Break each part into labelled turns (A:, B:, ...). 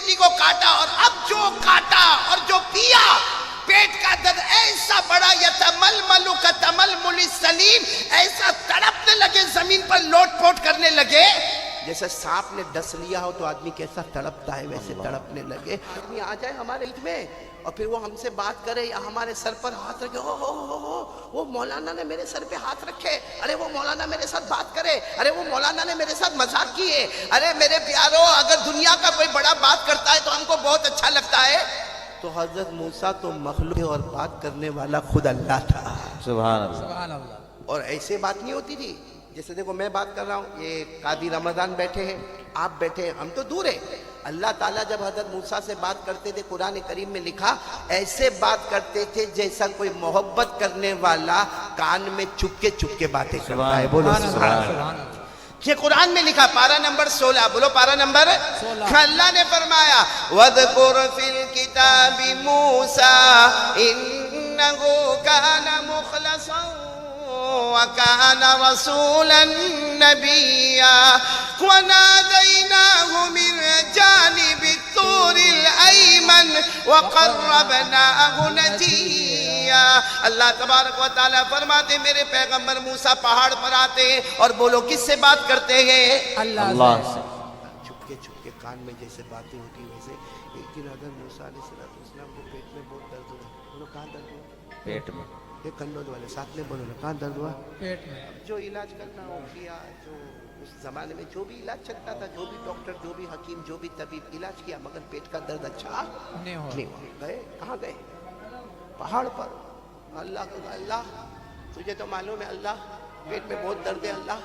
A: بوٹی کو کاٹا اور اب جو کاٹا اور جو پیا پیٹ کا درد ایسا بڑا یتململ کتململ السلیم، ایسا تڑپنے لگے، زمین پر لوٹ پوٹ کرنے لگے جیسے سانپ نے ڈس لیا ہو تو آدمی کیسا تڑپتا ہے، ویسے تڑپنے لگے۔ آدمی آ جائے ہمارے عید میں اور پھر وہ ہم سے بات کرے یا ہمارے سر پر ہاتھ رکھے، وہ مولانا نے میرے سر پہ ہاتھ رکھے، ارے وہ مولانا میرے ساتھ بات کرے، ارے وہ مولانا نے میرے ساتھ مذاق کیے۔ ارے میرے پیارو، اگر دنیا کا کوئی بڑا بات کرتا ہے تو ہم کو بہت اچھا لگتا ہے، تو حضرت موسیٰ تو مخلوق اور بات کرنے والا خود اللہ تھا۔
B: سبحان اللہ۔
A: اور ایسے بات نہیں ہوتی تھی جیسے دیکھو میں بات کر رہا ہوں، یہ قاضی رمضان بیٹھے ہیں، آپ بیٹھے ہیں، ہم تو دور ہیں۔ اللہ تعالیٰ جب حضرت موسیٰ سے بات کرتے تھے، قرآن کریم میں لکھا ایسے بات کرتے تھے جیسا کوئی محبت کرنے والا کان میں چپکے چپکے باتیں کرتا ہے۔ بولو سبحان اللہ۔ یہ قرآن میں لکھا، پارہ نمبر 16، بولو پارہ نمبر 16۔ اللہ نے فرمایا وَاذْكُرْ فِي الْكِتَابِ مُوسَىٰ إِنَّهُ كَانَ مُخْلَصًا وَكَانَ رَسُولًا نَبِيًّا وَنَادَيْنَاهُ مِنْ جَانِبِ الطُّورِ الْأَيْمَنِ وَقَرَّبْنَاهُ نَجِيًّا۔ اللہ تبارک و تعالیٰ فرماتے میرے پیغمبر موسیٰ پہاڑ پر آتے ہیں اور بولو کس سے بات کرتے ہیں؟
B: اللہ سے۔
A: چھپکے چھپکے کان میں جیسے باتیں ہوتی ویسے ایک دن حضرت موسیٰ علیہ السلام کو پیٹ میں بہت درد ہوا۔ بولو کہاں درد ہوا؟
B: پیٹ میں۔
A: یہ کنڈول والے ساتھ میں بولو نا، کہاں درد ہوا؟
C: پیٹ میں۔
A: جو علاج کرنا ہو کیا، جو اس زمانے میں جو بھی علاج چلتا تھا، جو بھی ڈاکٹر، جو بھی حکیم، جو بھی طبیب علاج کیا، مگر پیٹ کا درد اچھا
C: نہیں ہوا۔
A: گئے کہاں گئے؟ پہاڑ پر۔ اللہ کو کہا اللہ تجھے تو معلوم ہے اللہ پیٹ میں بہت درد ہے اللہ،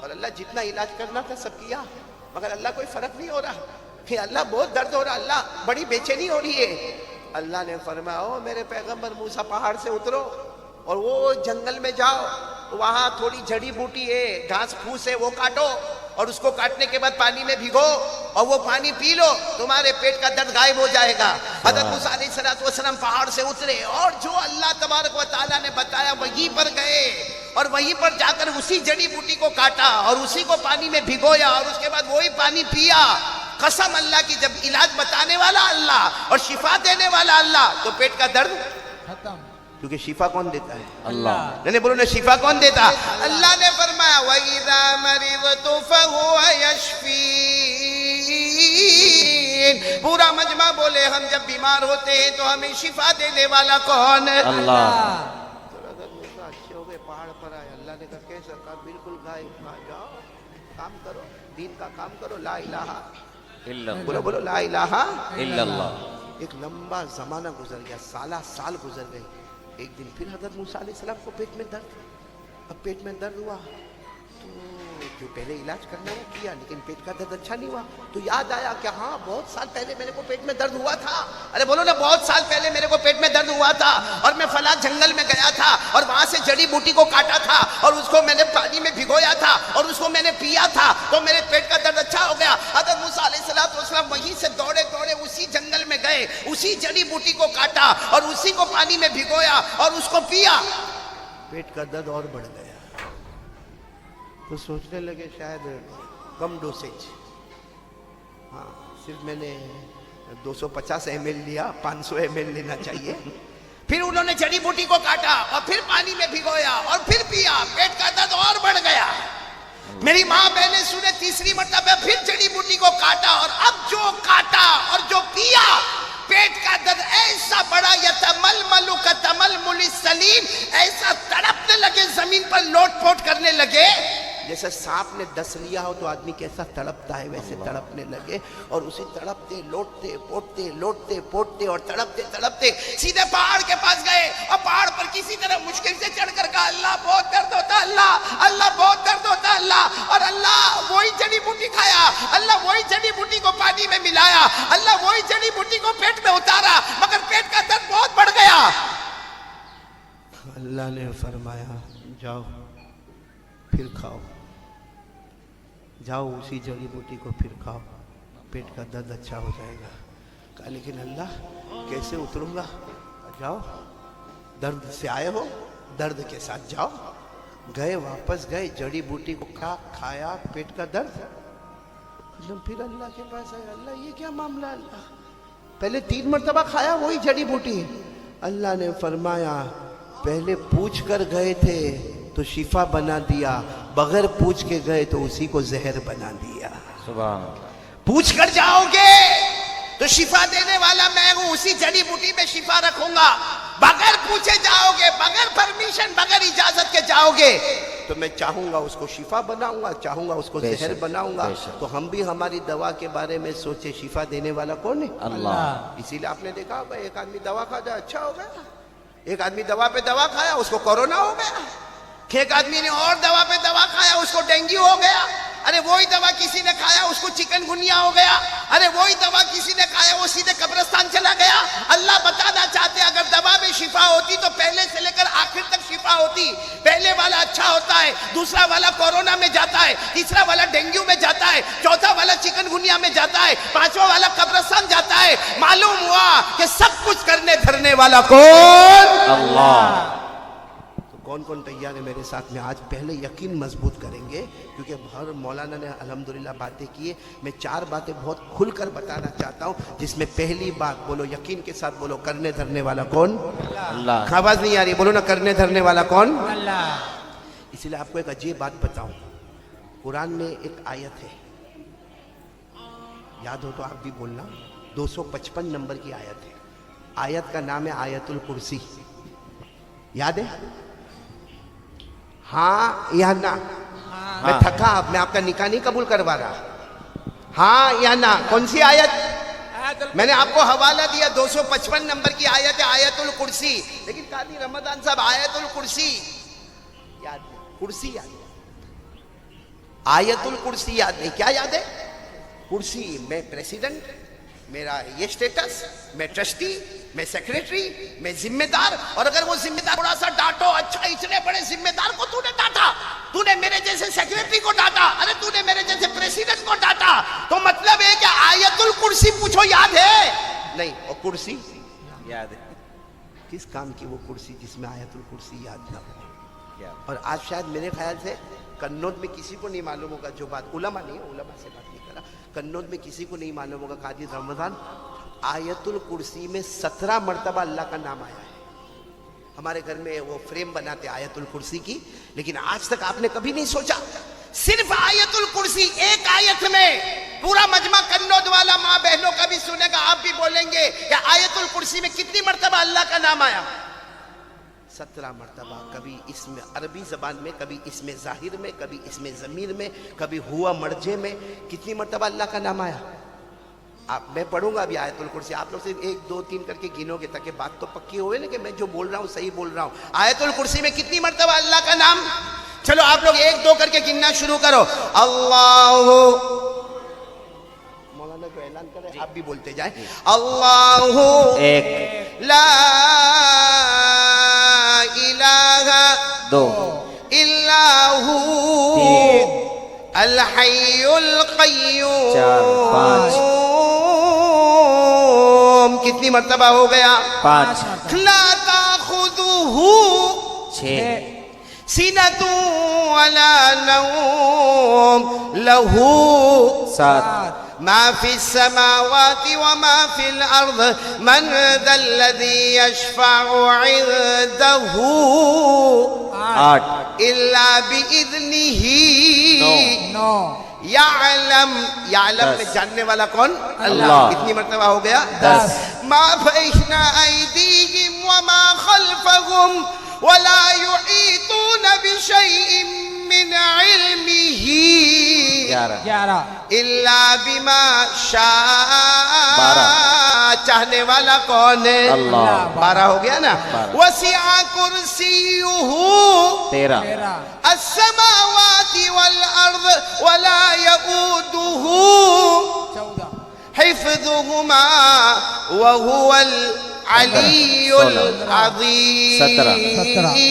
A: اور اللہ جتنا علاج کرنا تھا سب کیا، مگر اللہ کوئی فرق نہیں ہو رہا کہ اللہ بہت درد ہو رہا، اللہ بڑی بے چینی ہو رہی ہے۔ اللہ نے فرمایا او میرے پیغمبر موسیٰ پہاڑ سے اترو اور وہ جنگل میں جاؤ، وہاں تھوڑی جڑی بوٹی ہے، گھاس پھوس ہے، وہ کاٹو اور اس کو کاٹنے کے بعد پانی میں بھگو اور وہ پانی پی لو، تمہارے پیٹ کا درد غائب ہو جائے گا۔ حضرت موسیٰ علیہ السلام پہاڑ سے اترے اور جو اللہ تبارک و تعالیٰ نے بتایا وہیں پر گئے اور وہیں پر جا کر اسی جڑی بوٹی کو کاٹا اور اسی کو پانی میں بھگویا اور اس کے بعد وہی پانی پیا۔ قسم اللہ کی، جب علاج بتانے والا اللہ اور شفا دینے والا اللہ تو پیٹ کا درد
C: ختم۔
A: کیونکہ شفا کون دیتا ہے؟
B: اللہ۔
A: نہیں بولو نا، شفا کون دیتا؟ اللہ نے فرمایا وَإِذَا مَرِضْتُ فَهُوَ يَشْفِينِ۔ پورا مجمع بولے ہم جب بیمار ہوتے ہیں تو ہمیں شفا دینے والا کون؟
B: اللہ۔
A: تو حضرت موسیٰ اچھے ہو گئے، پہاڑ پر آئے، اللہ نے کہا کیسا؟ کہا بالکل غائب، کہا جاؤ کام کرو، دین کا کام کرو، لا الہ
B: الا
A: بولو بولو لا الہ۔
B: اللہ۔
A: ایک لمبا زمانہ گزر گیا، سالہ سال گزر گئے۔ ایک دن پھر حضرت موسیٰ علیہ السلام کو پیٹ میں درد، اب پیٹ میں درد ہوا تو جو پہلے علاج کرنا وہ کیا لیکن پیٹ کا درد اچھا نہیں ہوا، تو یاد آیا کہ ہاں بہت سال پہلے میرے کو پیٹ میں درد ہوا تھا۔ ارے بولو نا، بہت سال پہلے میرے کو پیٹ میں درد ہوا تھا اور میں فلاں جنگل میں گیا تھا اور وہاں سے جڑی بوٹی کو کاٹا تھا اور اس کو میں نے پانی میں بھگویا تھا اور اس کو میں نے پیا تھا تو میرے پیٹ کا درد اچھا ہو گیا۔ حضرت موسیٰ علیہ السلام وہیں سے دوڑے دوڑے اسی جنگل میں گئے، اسی جڑی بوٹی کو کاٹا اور اسی کو پانی میں بھگویا اور اس کو پیا، پیٹ کا درد اور بڑھ گیا۔ تو سوچنے لگے شاید کم ڈوسیج، ہاں صرف میں نے 250 ml لیا، 500 ml لینا چاہیے۔ پھر انہوں نے جڑی بوٹی کو کاٹا اور پھر پانی میں بھگویا اور پھر پیا، پیٹ کا درد اور بڑھ گیا۔ میری ماں بہنیں سنے، تیسری مرتبہ پھر جڑی بوٹی کو کاٹا اور اب جو کاٹا اور جو پیا پیٹ کا درد ایسا بڑا یتململ کتململ السلیم، ایسا تڑپنے لگے، زمین پر لوٹ پوٹ کرنے لگے جیسے سانپ نے ڈس لیا ہو تو آدمی کیسا تڑپتا ہے، ویسے تڑپنے لگے اور اسی تڑپتے لوٹتے پوٹتے لوٹتے پوٹتے اور تڑپتے تڑپتے سیدھے پہاڑ کے پاس گئے اور پہاڑ پر کسی طرح مشکل سے چڑھ کر کہا اللہ بہت درد ہوتا، اللہ بہت درد ہوتا اللہ، اور اللہ وہی جڑی بوٹی کھایا، اللہ وہی جڑی بوٹی کو پانی میں ملایا، اللہ وہی جڑی بوٹی کو پیٹ میں اتارا، مگر پیٹ کا درد بہت بڑھ گیا۔ اللہ نے فرمایا جاؤ پھر کھاؤ، جاؤ اسی جڑی بوٹی کو پھر کھاؤ، پیٹ کا درد اچھا ہو جائے گا۔ کہا لیکن اللہ کیسے اتروں گا؟ جاؤ، درد سے آئے ہو درد کے ساتھ جاؤ۔ گئے، واپس گئے، جڑی بوٹی کو کھایا، پیٹ کا درد پھر اللہ کے پاس آیا, اللہ یہ کیا معاملہ, اللہ پہلے 3 مرتبہ کھایا وہی جڑی بوٹی. اللہ نے فرمایا پہلے پوچھ کر گئے تھے تو شفا بنا دیا, بغیر پوچھ کے گئے تو اسی کو زہر بنا دیا.
B: سبحان اللہ.
A: پوچھ کر جاؤ گے تو شفا دینے والا میں ہوں, اسی جڑی بوٹی میں شفا رکھوں گا. بغیر پوچھے جاؤ گے, بغیر پرمیشن, بغیر اجازت کے جاؤ گے تو میں چاہوں گا اس کو شفا بناؤں گا, چاہوں گا اس کو زہر بناؤں گا. تو ہم بھی ہماری دوا کے بارے میں سوچے شفا دینے والا کون ہے؟
B: اللہ.
A: اسی لیے آپ نے دیکھا ہوگا ایک آدمی دوا کھا جائے اچھا ہو گیا, ایک آدمی دوا پہ دوا کھایا اس کو کورونا ہو گیا, ایک آدمی نے اور دوا پہ دوا کھایا اس کو ڈینگو ہو گیا. ارے وہی دوا کسی نے کھایا اس کو چکن گنیا ہو گیا. ارے وہی دوا کسی نے کھایا وہ سیدھے قبرستان چلا گیا. اللہ بتانا چاہتے اگر دوا میں شفا ہوتی تو پہلے سے لے کر آخر تک شفا ہوتی. پہلے والا اچھا ہوتا ہے, دوسرا والا کورونا میں جاتا ہے, تیسرا والا ڈینگو میں جاتا ہے, چوتھا والا چکن گنیا میں جاتا ہے, پانچواں والا قبرستان جاتا ہے. معلوم ہوا کہ سب کچھ کرنے دھرنے والا کون؟
B: اللہ.
A: کون کون تیار ہے میرے ساتھ میں؟ آج پہلے یقین مضبوط کریں گے کیونکہ ہر مولانا نے الحمدللہ باتیں کی ہے. میں 4 باتیں بہت کھل کر بتانا چاہتا ہوں, جس میں پہلی بات بولو یقین کے ساتھ بولو, کرنے دھرنے والا کون؟
B: اللہ.
A: آواز نہیں آ رہی, بولو نا, کرنے دھرنے والا کون؟
C: اللہ.
A: اسی لیے آپ کو ایک عجیب بات بتاؤں. قرآن میں ایک آیت ہے, یاد ہو تو آپ بھی بولنا, 255 نمبر کی آیت ہے. آیت کا نام ہے آیت الکرسی. یاد ہے؟ ہاں یا نہ؟ میں تھکا, میں آپ کا نکاح نہیں قبول کروا رہا. ہاں یا نہ؟ کون سی آیت؟ میں نے آپ کو حوالہ دیا 255 نمبر کی آیت ہے آیت الکرسی. لیکن قاضی رمضان صاحب آیت الکرسی یاد نہیں, کرسی یاد نہیں, آیت الکرسی یاد نہیں. کیا یاد ہے؟ کرسی. میں پریسیڈنٹ, میرا یہ سٹیٹس, میں ٹرسٹی, میں سیکریٹری, میں ذمہ دار. اور اگر وہ ذمہ دار تھوڑا سا ڈانٹو, اچھا اتنے بڑے ذمہ دار کو تو نے ڈانٹا, تو نے میرے جیسے سیکریٹری کو ڈانٹا, ارے تو نے میرے جیسے پریسیڈنٹ کو ڈانٹا, تو مطلب ہے کہ آیت الکرسی پوچھو یاد ہے؟ نہیں. اور کرسی
B: یاد ہے.
A: کس کام کی وہ کرسی جس میں آیت الکرسی یاد نہ ہو؟ اور آج شاید میرے خیال سے کنوج میں کسی کو نہیں معلوم ہوگا جو بات, علماء نہیں ہے, علماء سے بات نہیں کرا, کنوج میں کسی کو نہیں معلوم ہوگا قاضی رمضان, آیت الکرسی میں 17 مرتبہ اللہ کا نام آیا ہے. ہمارے گھر میں وہ فریم بناتے آیت الکرسی کی, لیکن آج تک آپ نے کبھی نہیں سوچا صرف آیت الکرسی ایک آیت میں پورا مجمع کنوج والا ماں بہنوں کا بھی سنے گا, آپ بھی بولیں گے کہ آیت الکرسی میں کتنی مرتبہ اللہ کا نام آیا؟ 17 مرتبہ. کبھی اس میں عربی زبان میں, کبھی اس میں ظاہر میں, کبھی اس میں ضمیر میں, کبھی ہوا مرجع میں. کتنی مرتبہ اللہ کا نام آیا؟ میں پڑھوں گا ابھی آیت الکرسی, آپ لوگ صرف 1 2 3 کر کے گنو گے تاکہ بات تو پکی ہوئے نا کہ میں جو بول رہا ہوں صحیح بول رہا ہوں. آیت الکرسی میں کتنی مرتبہ اللہ کا نام؟ چلو آپ لوگ 1 2 کر کے گننا شروع کرو. اللہ, مولانا جو اعلان کر رہے ہیں آپ بھی بولتے جائیں. اللہ
B: ایک,
A: لا الہ
B: 2,
A: الا ہو
B: 3,
A: الحی القیوم
B: 4, 5.
A: کتنی مرتبہ ہو گیا؟
B: 5,
A: لا تاخذہ
B: 6,
A: سنۃ ولا نوم لہ
B: 7,
A: ما في السماوات وما في الأرض من ذا الذي يشفع عنده
B: 8,
A: إلا بإذنه
C: نو.
A: يعلم میں جاننے والا کون؟
B: اللہ.
A: کتنی مرتبہ ہو گیا؟
B: 10.
A: ما بين أيديهم وما خلفهم ولا يحيطون بشيء من علمه
C: 11.
A: الا بما شاء.
B: 12.
A: چاہنے والا کون ہے؟
B: اللہ.
A: 12 ہو گیا نا.
B: 12.
A: وسع کرسیہ
B: 13,
A: السماوات والارض ولا یؤودہ
C: 14.
A: حفظهما وهو العلی
B: 16.
A: العظیم.
B: 17.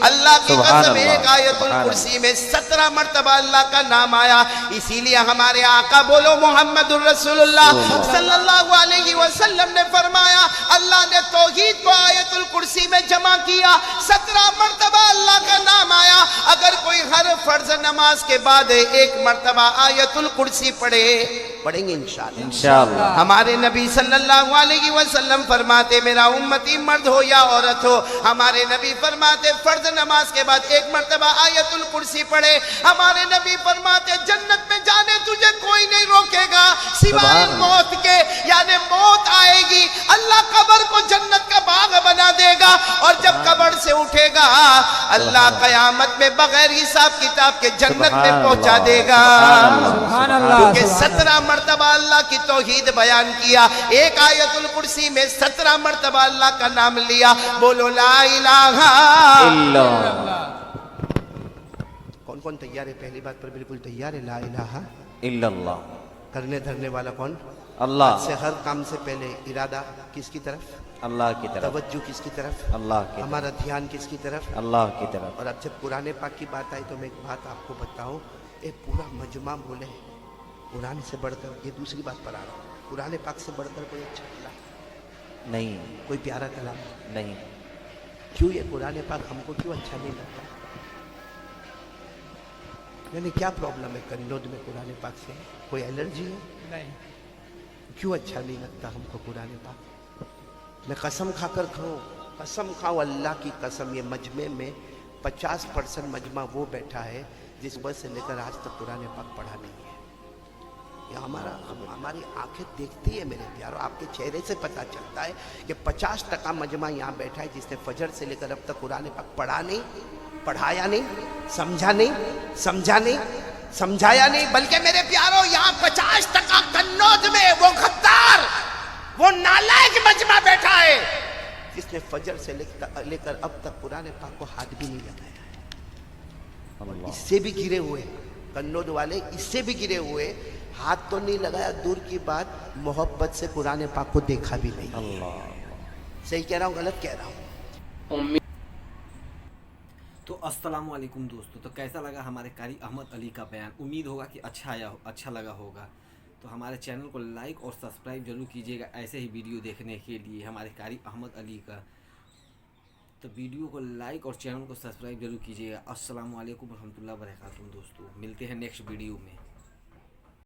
A: اللہ اللہ کی
B: سبحان
A: قسم
B: اللہ،
A: ایک آیت
B: سبحان
A: الکرسی میں 17 مرتبہ اللہ کا نام آیا. اسی لیے ہمارے آقا بولو محمد الرسول اللہ صلی اللہ علیہ وسلم نے فرمایا اللہ نے توحید کو آیت الکرسی میں جمع کیا. 17 مرتبہ اللہ کا نام آیا. اگر کوئی ہر فرض نماز کے بعد ایک مرتبہ آیت الکرسی پڑھیں گے انشاءاللہ.
B: انشاءاللہ.
A: ہمارے نبی صلی اللہ علیہ وسلم فرماتے میرا امتی مرد ہو یا عورت ہو, ہمارے نبی فرماتے فرض نماز کے بعد ایک مرتبہ آیت الکرسی پڑھے. ہمارے نبی فرماتے جنت میں جانے تجھے کوئی نہیں روکے گا سوائے موت کے, یعنی موت آئے گی اللہ قبر کو جنت کا باغ بنا دے گا, اور جب قبر سے اٹھے گا اللہ قیامت میں بغیر حساب کتاب کے جنت میں پہنچا دے گا.
C: سبحان اللہ.
A: کیونکہ 17 مرتبہ اللہ کی توحید بیان کیا, ایک آیت الکرسی میں 17 مرتبہ اللہ کا نام لیا. بولو لا الہ
B: الا
A: کون کون تیار ہے؟ پہلی بات پر بالکل تیار ہے. لا الہ
B: الا اللہ.
A: کرنے دھرنے والا کون؟
B: اللہ.
A: سے ہر کام سے پہلے ارادہ کس کی طرف؟
B: اللہ کی طرف.
A: توجہ کس کی طرف؟
B: اللہ کی طرف.
A: ہمارا دھیان کس کی طرف؟
B: اللہ کی طرف.
A: اور اب جب قرآن پاک کی بات آئی تو میں ایک بات آپ کو بتاؤں, ایک پورا مجمع بولے قرآن سے بڑھ کر, یہ دوسری بات پر آ رہا ہوں, قرآن پاک سے بڑھ کر کوئی اچھا کلام
B: نہیں
A: کوئی پیارا کلام
B: نہیں.
A: کیوں یہ قرآن پاک ہم کو کیوں اچھا نہیں لگتا؟ یعنی کیا پرابلم ہے کنڈود میں قرآن پاک سے؟ کوئی الرجی ہے؟
C: نہیں.
A: کیوں اچھا نہیں لگتا ہم کو قرآن پاک؟ میں قسم کھا کر کھاؤں, قسم کھاؤں اللہ کی قسم, یہ مجمع میں 50% مجمع وہ بیٹھا ہے جس وقت سے لے کر آج تک قرآن پاک پڑھا نہیں ہے. یہ ہماری آنکھیں دیکھتی ہے میرے پیارو, آپ کے چہرے سے پتہ چلتا ہے کہ 50% مجمع یہاں بیٹھا ہے جس نے فجر سے لے کر اب تک قرآن پاک پڑھا نہیں, پڑھایا نہیں, سمجھا نہیں, سمجھا نہیں, سمجھایا نہیں. بلکہ میرے پیارو یہاں 50% کنوج میں وہ غدار, وہ نالائق مجمع بیٹھا ہے جس نے فجر سے لے کر اب تک قرآن پاک کو ہاتھ بھی نہیں لگایا ہے. اس سے بھی گرے ہوئے کنوج والے, اس سے بھی گرے ہوئے, ہاتھ تو نہیں لگایا دور کی بات, محبت سے قرآن پاک کو دیکھا بھی نہیں. صحیح کہہ رہا ہوں غلط کہہ رہا ہوں؟
D: تو السلام علیکم دوستو, تو کیسا لگا ہمارے قاری احمد علی کا بیان؟ امید ہوگا کہ اچھا لگا ہوگا. تو ہمارے چینل کو لائک اور سبسکرائب ضرور کیجیے گا ایسے ہی ویڈیو دیکھنے کے لیے ہمارے قاری احمد علی کا. تو ویڈیو کو لائک اور چینل کو سبسکرائب ضرور کیجیے گا. السلام علیکم ورحمۃ اللہ وبرکاتہ دوستو, ملتے ہیں نیکسٹ ویڈیو میں.